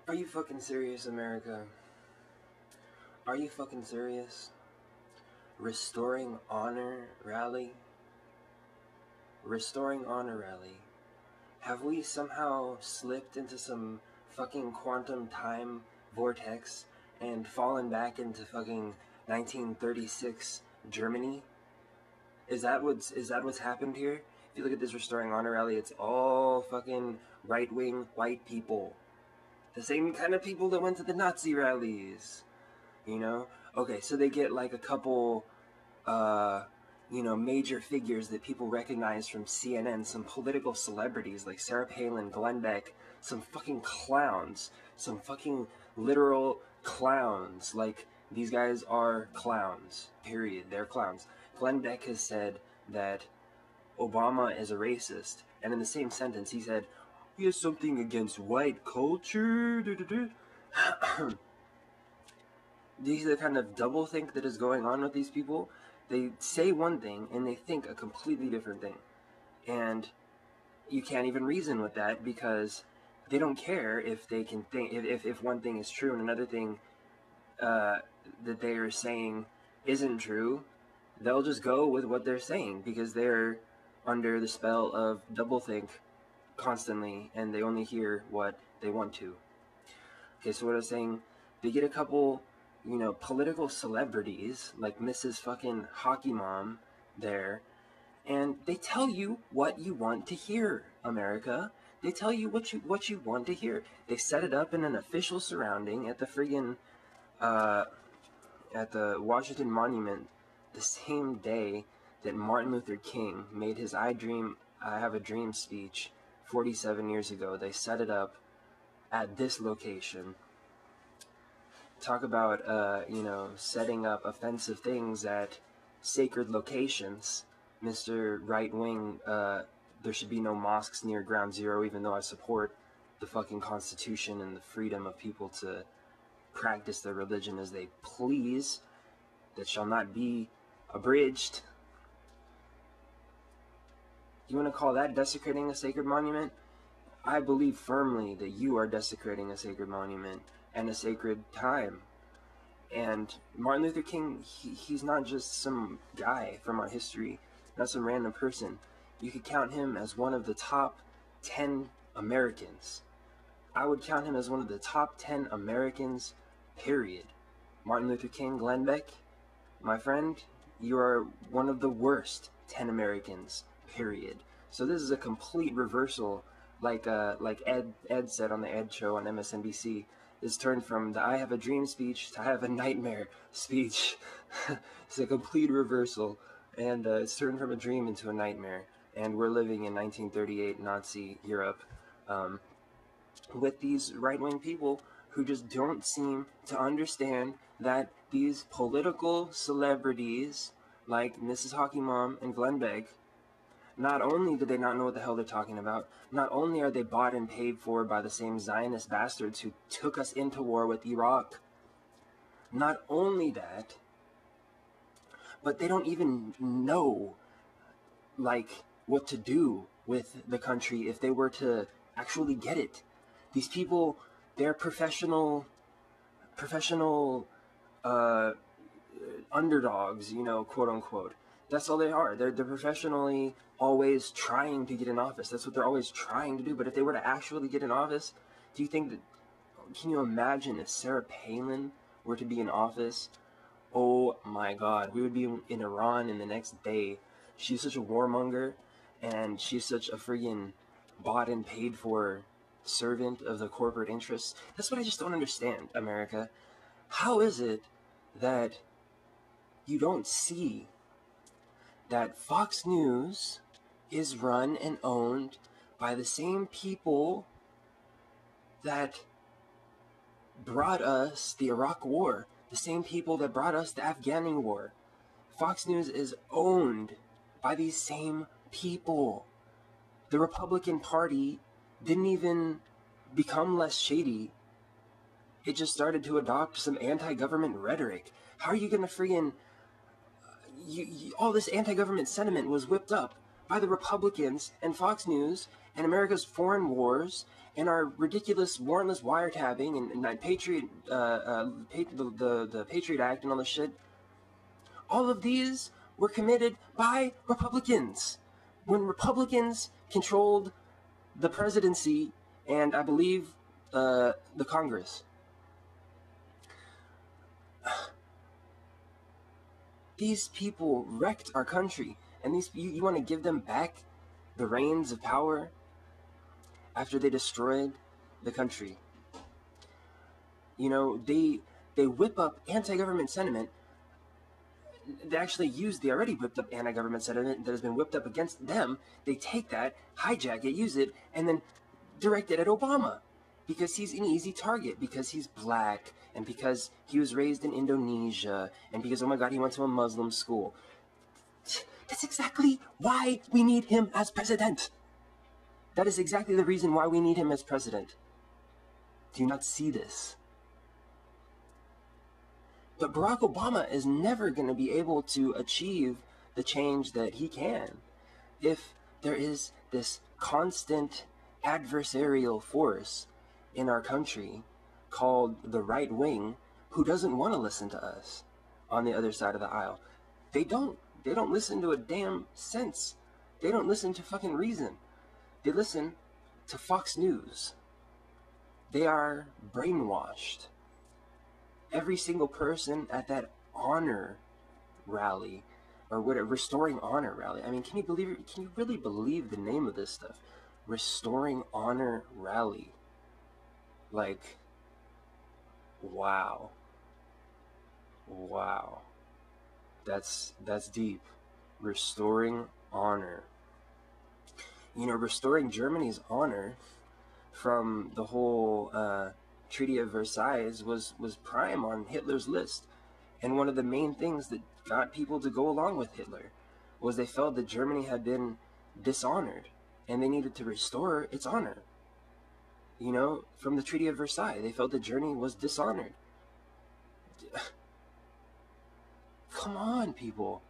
Are you fucking serious, America? Are you fucking serious? Restoring honor rally? Restoring honor rally. Have we somehow slipped into some fucking quantum time vortex and fallen back into fucking 1936 Germany? Is that what's happened here? If you look at this Restoring Honor rally, it's all fucking right-wing white people. The same kind of people that went to the Nazi rallies. You know? Okay, so they get like a couple major figures that people recognize from CNN, some political celebrities like Sarah Palin, Glenn Beck, some fucking clowns, some fucking literal clowns. Like, these guys are clowns, period. They're clowns. Glenn Beck has said that Obama is a racist, and in the same sentence he said, he has something against white culture. These are the kind of doublethink that is going on with these people. They say one thing and they think a completely different thing. And you can't even reason with that because they don't care if they can think if one thing is true and another thing that they are saying isn't true. They'll just go with what they're saying because they're under the spell of doublethink constantly and they only hear what they want to. Okay, so what I was saying, they get a couple, political celebrities like Mrs. fucking Hockey Mom there, and they tell you what you want to hear, America. They tell you what you want to hear. They set it up in an official surrounding at the friggin' at the Washington Monument the same day that Martin Luther King made his I Have a Dream speech 47 years ago. They set it up at this location. Talk about, setting up offensive things at sacred locations. Mr. Right Wing, there should be no mosques near Ground Zero, even though I support the fucking Constitution and the freedom of people to practice their religion as they please. That shall not be abridged. You want to call that desecrating a sacred monument? I believe firmly that you are desecrating a sacred monument and a sacred time. And Martin Luther King, he's not just some guy from our history, not some random person. You could count him as one of the top 10 Americans. I would count him as one of the top 10 Americans, period. Martin Luther King, Glenn Beck, my friend, you are one of the worst 10 Americans, period. So this is a complete reversal, like Ed said on the Ed Show on MSNBC, is turned from the I Have a Dream speech to I Have a Nightmare speech. It's a complete reversal, and it's turned from a dream into a nightmare. And we're living in 1938 Nazi Europe with these right-wing people who just don't seem to understand that these political celebrities like Mrs. Hockey Mom and Glenn Beck, not only do they not know what the hell they're talking about, not only are they bought and paid for by the same Zionist bastards who took us into war with Iraq, not only that, but they don't even know, what to do with the country if they were to actually get it. These people, they're professional underdogs, quote unquote. That's all they are. They're professionally always trying to get in office. That's what they're always trying to do. But if they were to actually get in office, do you think that, can you imagine if Sarah Palin were to be in office? Oh my God, we would be in Iran in the next day. She's such a warmonger, and she's such a friggin' bought and paid for servant of the corporate interests. That's what I just don't understand, America. How is it that you don't see that Fox News is run and owned by the same people that brought us the Iraq War, the same people that brought us the Afghani War? Fox News is owned by these same people. The Republican Party didn't even become less shady. It just started to adopt some anti-government rhetoric. How are you gonna all this anti-government sentiment was whipped up by the Republicans and Fox News and America's foreign wars and our ridiculous warrantless wiretapping and Patriot, the Patriot Act and all this shit. All of these were committed by Republicans. When Republicans controlled the presidency and I believe the Congress. These people wrecked our country, and you want to give them back the reins of power after they destroyed the country. You know, they whip up anti-government sentiment. They actually use the already whipped up anti-government sentiment that has been whipped up against them. They take that, hijack it, use it, and then direct it at Obama. Because he's an easy target, because he's black, and because he was raised in Indonesia, and because, oh my god, he went to a Muslim school. That's exactly why we need him as president. That is exactly the reason why we need him as president. Do you not see this? But Barack Obama is never going to be able to achieve the change that he can if there is this constant adversarial force in our country called the right wing who doesn't want to listen to us on the other side of the aisle. They don't listen to a damn sense. They don't listen to fucking reason. They listen to Fox News. They are brainwashed. Every single person at that honor rally, or whatever, Restoring Honor rally. I mean, can you really believe the name of this stuff? Restoring Honor rally. Like, wow. Wow. That's deep. Restoring honor. You know, restoring Germany's honor from the whole Treaty of Versailles was prime on Hitler's list. And one of the main things that got people to go along with Hitler was they felt that Germany had been dishonored and they needed to restore its honor. You know, from the Treaty of Versailles, they felt that Germany was dishonored. Come on, people.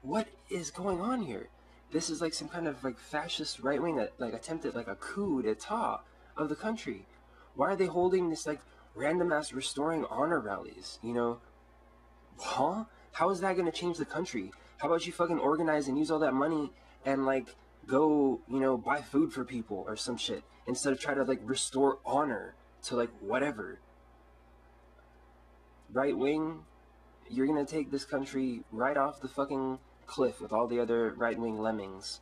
What is going on here? This is like some kind of like fascist right-wing like attempted like a coup d'etat of the country. Why are they holding this like random ass restoring honor rallies? You know, huh? How is that going to change the country? How about you fucking organize and use all that money and like go, you know, buy food for people or some shit instead of try to like restore honor to like whatever. Right wing, you're going to take this country right off the fucking cliff with all the other right wing lemmings.